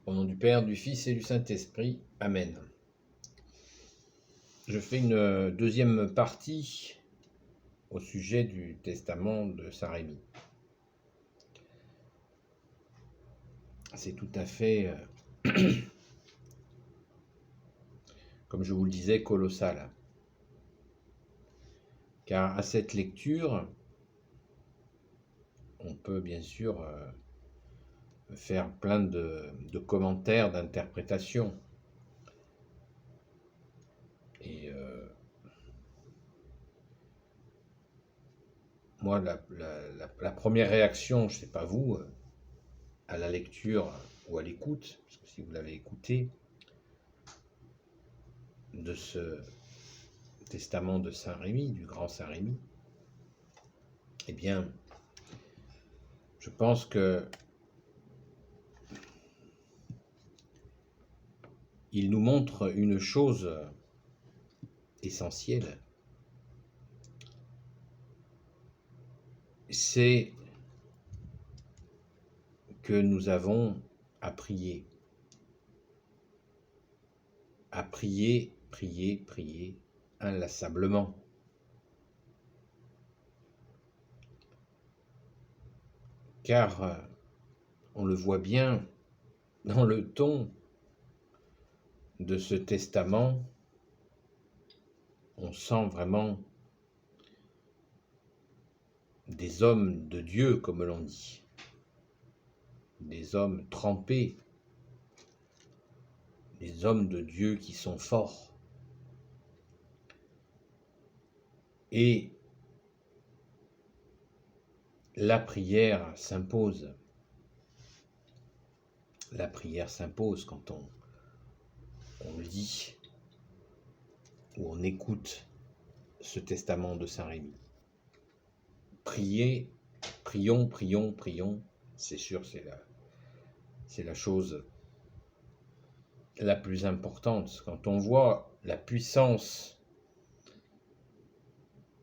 Au nom du Père, du Fils et du Saint-Esprit. Amen. Je fais une deuxième partie au sujet du testament de Saint-Rémy. C'est tout à fait, comme je vous le disais, colossal. Car à cette lecture, on peut bien sûr faire plein de commentaires, d'interprétations. Et moi, la première réaction, je ne sais pas vous, à la lecture ou à l'écoute, parce que si vous l'avez écouté, de ce testament de Saint-Rémy, du grand Saint-Rémy, eh bien, je pense que il nous montre une chose essentielle, c'est que nous avons à prier, prier inlassablement. Car on le voit bien dans le ton de ce testament, on sent vraiment des hommes de Dieu, comme l'on dit, des hommes trempés, des hommes de Dieu qui sont forts. Et la prière s'impose. La prière s'impose quand on lit ou on écoute ce testament de Saint-Rémy. Prier, prions, c'est sûr, c'est la chose la plus importante. Quand on voit la puissance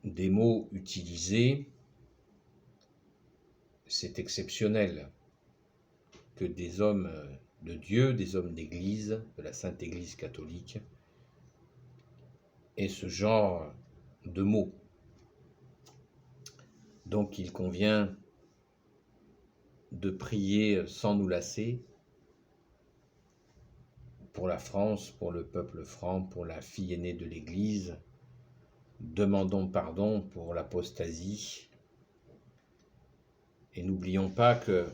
des mots utilisés, c'est exceptionnel que des hommes de Dieu, des hommes d'Église, de la Sainte Église catholique, aient ce genre de mots. Donc il convient de prier sans nous lasser pour la France, pour le peuple franc, pour la fille aînée de l'Église. Demandons pardon pour l'apostasie. Et n'oublions pas que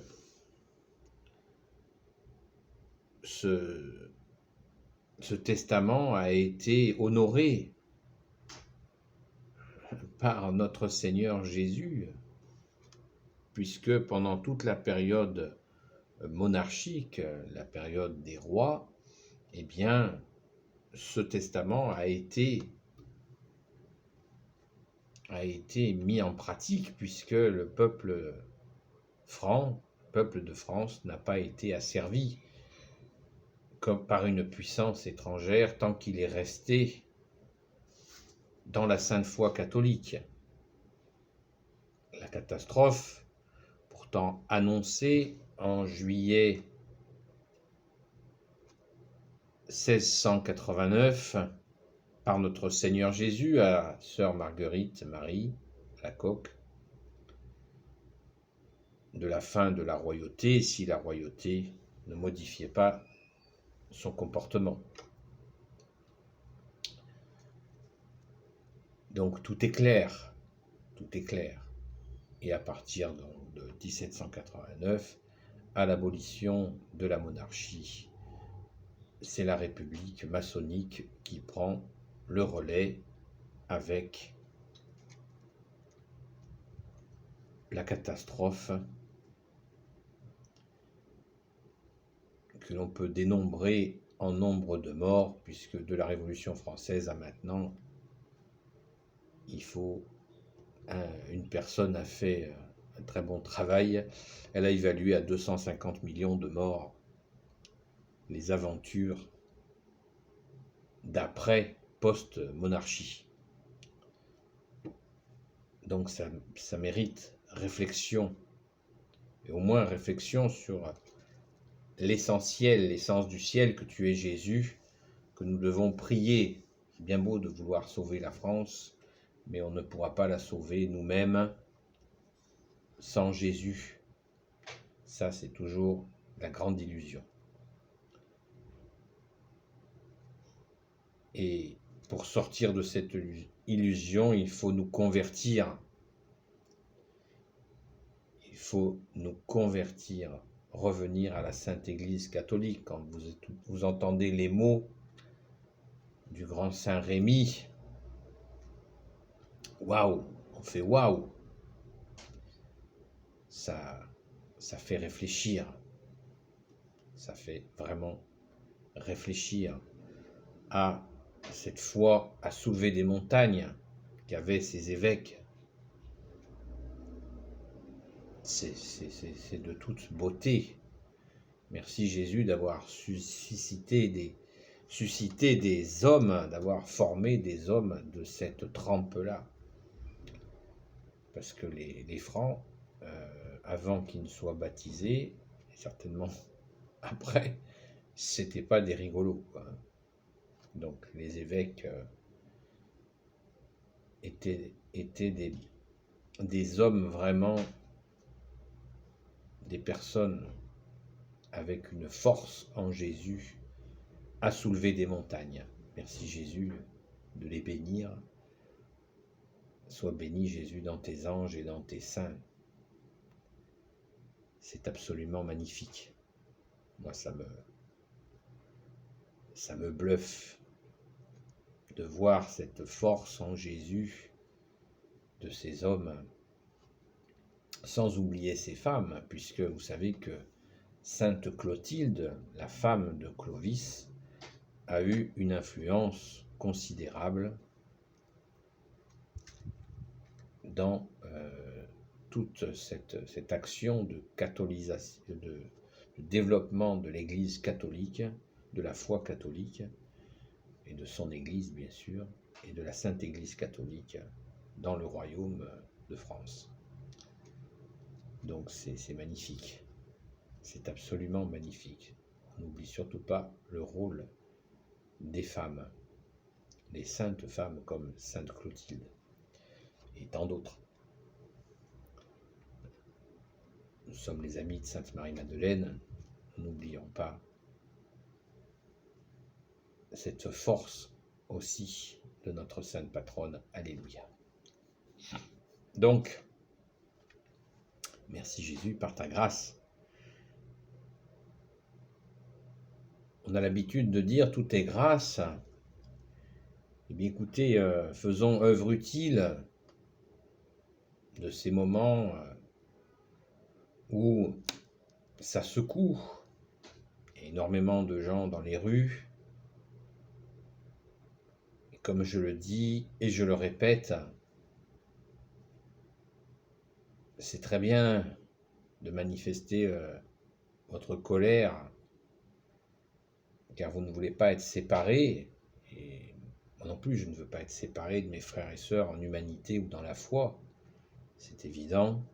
ce testament a été honoré par notre Seigneur Jésus, puisque pendant toute la période monarchique, la période des rois, eh bien, ce testament a été mis en pratique, puisque le peuple franc, le peuple de France, n'a pas été asservi comme par une puissance étrangère tant qu'il est resté dans la sainte foi catholique. La catastrophe, pourtant annoncée en juillet 1689 par notre Seigneur Jésus à sœur Marguerite Marie Lacoque, de la fin de la royauté, si la royauté ne modifiait pas son comportement. Donc tout est clair, tout est clair. Et à partir de 1789, à l'abolition de la monarchie, c'est la République maçonnique qui prend le relais avec la catastrophe que l'on peut dénombrer en nombre de morts, puisque de la Révolution française à maintenant, une personne a fait un très bon travail. Elle a évalué à 250 millions de morts les aventures d'après post-monarchie. Donc ça mérite réflexion, et au moins réflexion sur l'essentiel, l'essence du ciel, que tu es Jésus, que nous devons prier. C'est bien beau de vouloir sauver la France, mais on ne pourra pas la sauver nous-mêmes sans Jésus. Ça, c'est toujours la grande illusion. Et pour sortir de cette illusion, il faut nous convertir. Il faut nous convertir, revenir à la Sainte Église catholique. Quand vous entendez les mots du grand Saint Rémy, waouh, on fait waouh. Ça fait réfléchir. Ça fait vraiment réfléchir à cette foi à soulever des montagnes qu'avaient ces évêques. C'est de toute beauté. Merci Jésus d'avoir suscité des hommes, d'avoir formé des hommes de cette trempe-là. Parce que les francs, avant qu'ils ne soient baptisés, et certainement après, c'était pas des rigolos, quoi. Donc les évêques étaient des hommes vraiment, des personnes avec une force en Jésus à soulever des montagnes. Merci Jésus de les bénir. Sois béni Jésus dans tes anges et dans tes saints. C'est absolument magnifique. Moi, ça me bluffe de voir cette force en Jésus de ces hommes, sans oublier ces femmes, puisque vous savez que Sainte Clotilde, la femme de Clovis, a eu une influence considérable dans toute cette action de catholisation, de développement de l'Église catholique, de la foi catholique, et de son Église bien sûr, et de la Sainte Église catholique dans le royaume de France. Donc c'est magnifique, c'est absolument magnifique. On n'oublie surtout pas le rôle des femmes, les saintes femmes comme Sainte Clotilde et tant d'autres. Nous sommes les amis de Sainte Marie-Madeleine, n'oublions pas cette force aussi de notre sainte patronne. Alléluia. Donc, merci Jésus, par ta grâce. On a l'habitude de dire tout est grâce. Eh bien écoutez, faisons œuvre utile de ces moments où ça secoue. Énormément de gens dans les rues. Et comme je le dis et je le répète, c'est très bien de manifester votre colère, car vous ne voulez pas être séparés, et moi non plus je ne veux pas être séparé de mes frères et sœurs en humanité ou dans la foi, c'est évident.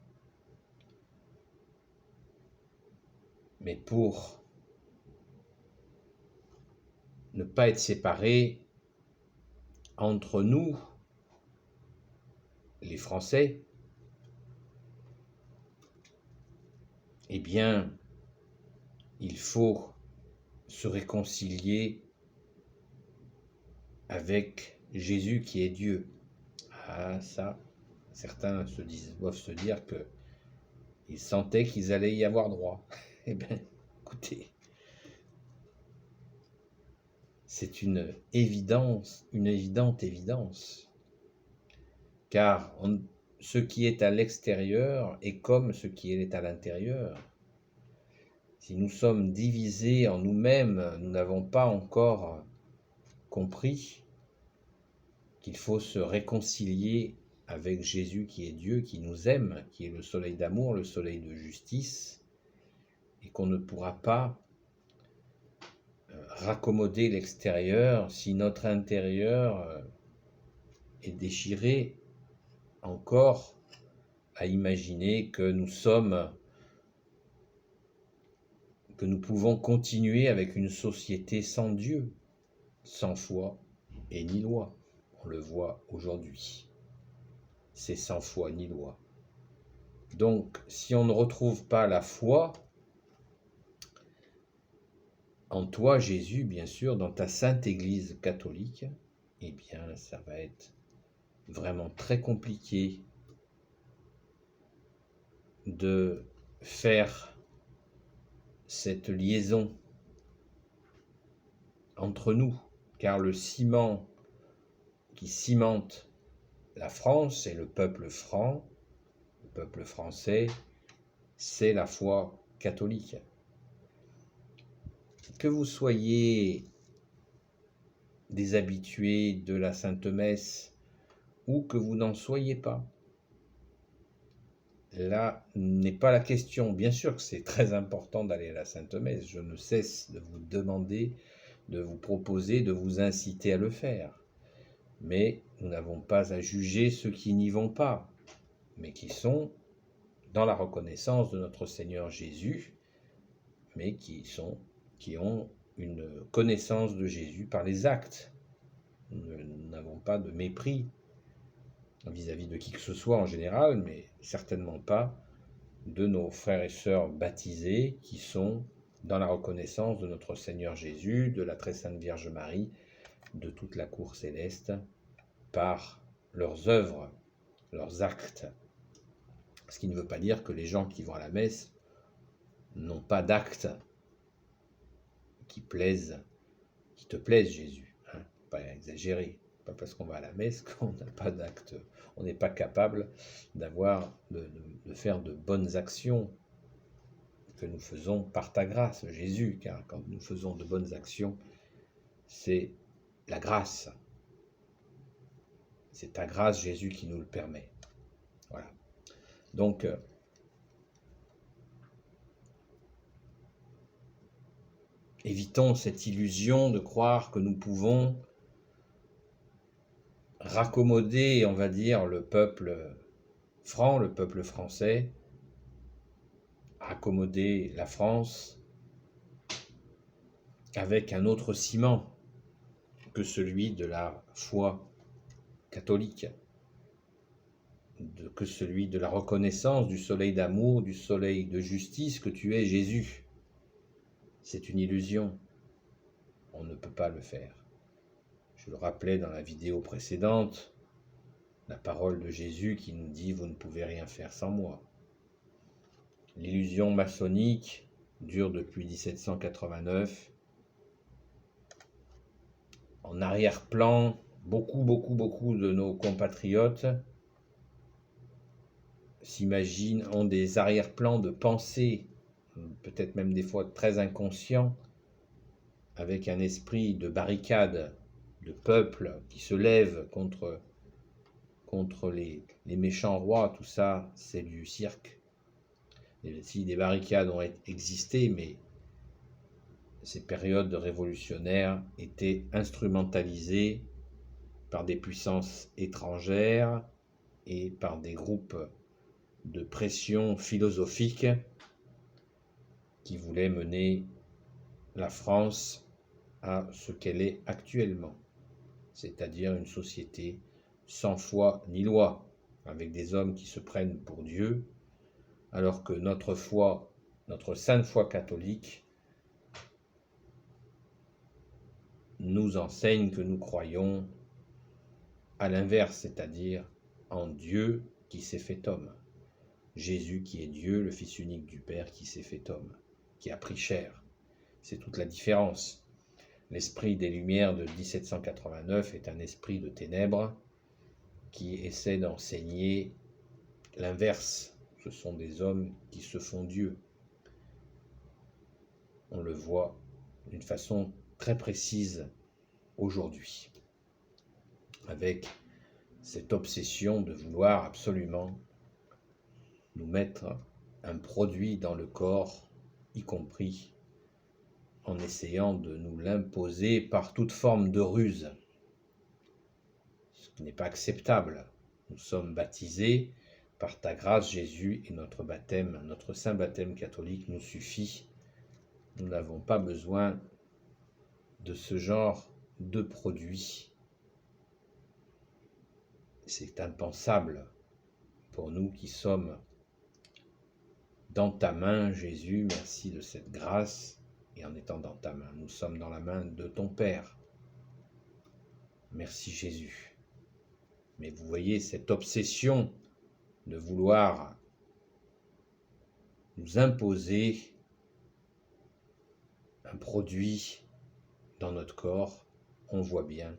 Mais pour ne pas être séparés entre nous, les Français, eh bien, il faut se réconcilier avec Jésus qui est Dieu. Ah, ça, certains doivent se dire qu'ils sentaient qu'ils allaient y avoir droit. Eh bien, écoutez, c'est une évidente évidence. Car ce qui est à l'extérieur est comme ce qui est à l'intérieur. Si nous sommes divisés en nous-mêmes, nous n'avons pas encore compris qu'il faut se réconcilier avec Jésus qui est Dieu, qui nous aime, qui est le soleil d'amour, le soleil de justice, et qu'on ne pourra pas raccommoder l'extérieur si notre intérieur est déchiré encore à imaginer que nous sommes que nous pouvons continuer avec une société sans Dieu, sans foi et ni loi. On le voit aujourd'hui. C'est sans foi ni loi. Donc, si on ne retrouve pas la foi en toi, Jésus, bien sûr, dans ta sainte Église catholique, eh bien, ça va être vraiment très compliqué de faire cette liaison entre nous, car le ciment qui cimente la France et le peuple franc, le peuple français, c'est la foi catholique. Que vous soyez des habitués de la Sainte Messe ou que vous n'en soyez pas, là n'est pas la question. Bien sûr que c'est très important d'aller à la Sainte Messe, je ne cesse de vous demander, de vous proposer, de vous inciter à le faire. Mais nous n'avons pas à juger ceux qui n'y vont pas, mais qui sont dans la reconnaissance de notre Seigneur Jésus, mais qui ont une connaissance de Jésus par les actes. Nous n'avons pas de mépris vis-à-vis de qui que ce soit en général, mais certainement pas de nos frères et sœurs baptisés qui sont dans la reconnaissance de notre Seigneur Jésus, de la très sainte Vierge Marie, de toute la cour céleste, par leurs œuvres, leurs actes. Ce qui ne veut pas dire que les gens qui vont à la messe n'ont pas d'actes qui te plaisent, Jésus. Pas exagérer. Pas parce qu'on va à la messe qu'on n'a pas d'actes. On n'est pas capable de faire de bonnes actions que nous faisons par ta grâce, Jésus, car quand nous faisons de bonnes actions, c'est la grâce. C'est ta grâce, Jésus, qui nous le permet. Voilà. Donc, évitons cette illusion de croire que nous pouvons raccommoder, on va dire, le peuple franc, le peuple français, raccommoder la France avec un autre ciment que celui de la foi catholique, que celui de la reconnaissance du soleil d'amour, du soleil de justice que tu es, Jésus. C'est une illusion. On ne peut pas le faire. Je le rappelais dans la vidéo précédente, la parole de Jésus qui nous dit « Vous ne pouvez rien faire sans moi ». L'illusion maçonnique dure depuis 1789. En arrière-plan, beaucoup de nos compatriotes ont des arrière-plans de pensée, peut-être même des fois très inconscients, avec un esprit de barricade, de peuple qui se lève contre les méchants rois. Tout ça, c'est du cirque. Si des barricades ont existé, mais ces périodes révolutionnaires étaient instrumentalisées par des puissances étrangères et par des groupes de pression philosophique qui voulaient mener la France à ce qu'elle est actuellement, c'est-à-dire une société sans foi ni loi, avec des hommes qui se prennent pour Dieu, alors que notre foi, notre sainte foi catholique, nous enseigne que nous croyons à l'inverse, c'est-à-dire en Dieu qui s'est fait homme. Jésus qui est Dieu, le Fils unique du Père qui s'est fait homme, qui a pris chair. C'est toute la différence. L'esprit des Lumières de 1789 est un esprit de ténèbres qui essaie d'enseigner l'inverse. Ce sont des hommes qui se font Dieu. On le voit d'une façon très précise aujourd'hui, avec cette obsession de vouloir absolument nous mettre un produit dans le corps, y compris en essayant de nous l'imposer par toute forme de ruse, ce qui n'est pas acceptable. Nous sommes baptisés par ta grâce, Jésus, et notre baptême, notre saint baptême catholique nous suffit Nous n'avons pas besoin de ce genre de produits. C'est impensable pour nous qui sommes dans ta main, Jésus. Merci de cette grâce. Et en étant dans ta main, nous sommes dans la main de ton Père. Merci Jésus. Mais vous voyez cette obsession de vouloir nous imposer un produit dans notre corps, on voit bien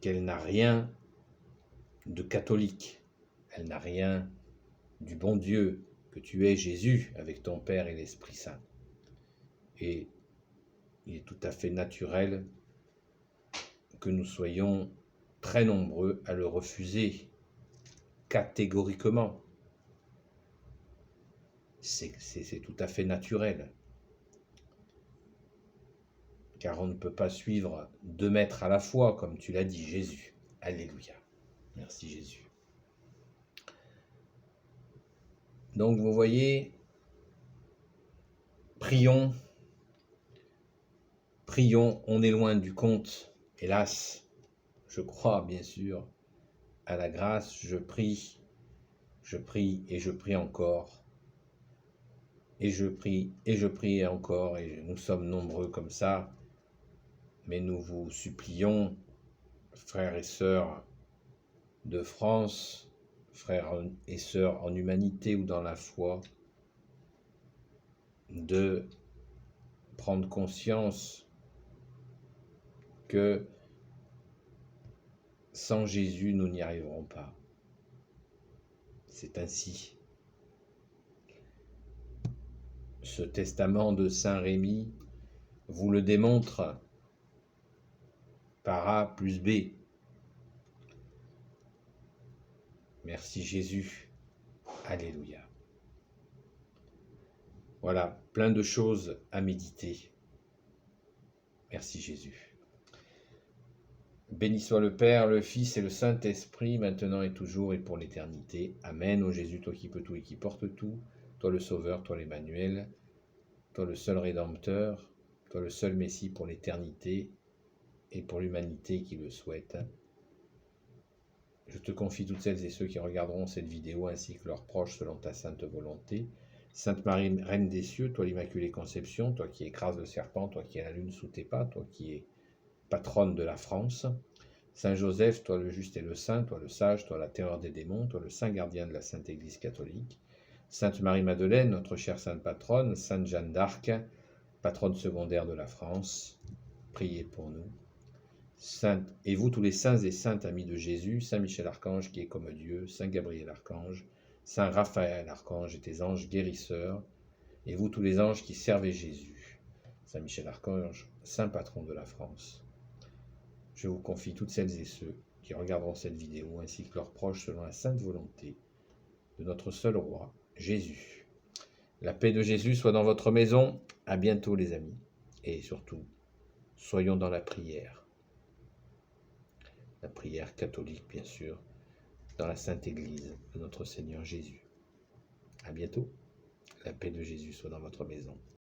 qu'elle n'a rien de catholique, elle n'a rien du bon Dieu que tu es, Jésus, avec ton Père et l'Esprit Saint. Et il est tout à fait naturel que nous soyons très nombreux à le refuser catégoriquement. C'est tout à fait naturel. Car on ne peut pas suivre 2 maîtres à la fois, comme tu l'as dit, Jésus. Alléluia. Merci Jésus. Donc vous voyez, prions, on est loin du compte, hélas. Je crois bien sûr à la grâce, je prie et je prie encore. Et je prie encore, et nous sommes nombreux comme ça, mais nous vous supplions, frères et sœurs de France, frères et sœurs en humanité ou dans la foi, de prendre conscience que sans Jésus, nous n'y arriverons pas. C'est ainsi. Ce testament de Saint Rémy vous le démontre par A plus B. Merci Jésus. Alléluia. Voilà, plein de choses à méditer. Merci Jésus. Béni soit le Père, le Fils et le Saint-Esprit, maintenant et toujours et pour l'éternité. Amen. Ô Jésus, toi qui peux tout et qui portes tout, toi le Sauveur, toi l'Emmanuel, toi le seul Rédempteur, toi le seul Messie pour l'éternité et pour l'humanité qui le souhaite. Je te confie toutes celles et ceux qui regarderont cette vidéo ainsi que leurs proches selon ta sainte volonté. Sainte Marie, Reine des cieux, toi l'Immaculée Conception, toi qui écrases le serpent, toi qui as la lune sous tes pas, toi qui es patronne de la France. Saint Joseph, toi le juste et le saint, toi le sage, toi la terreur des démons, toi le saint gardien de la Sainte Église catholique. Sainte Marie-Madeleine, notre chère sainte patronne. Sainte Jeanne d'Arc, patronne secondaire de la France, priez pour nous. Sainte, et vous tous les saints et saintes amis de Jésus, Saint Michel Archange qui est comme Dieu, Saint Gabriel Archange, Saint Raphaël Archange et tes anges guérisseurs, et vous tous les anges qui servez Jésus, Saint Michel Archange, Saint patron de la France. Je vous confie toutes celles et ceux qui regarderont cette vidéo ainsi que leurs proches selon la sainte volonté de notre seul roi, Jésus. La paix de Jésus soit dans votre maison. À bientôt les amis. Et surtout, soyons dans la prière. La prière catholique, bien sûr, dans la Sainte Église de notre Seigneur Jésus. À bientôt. La paix de Jésus soit dans votre maison.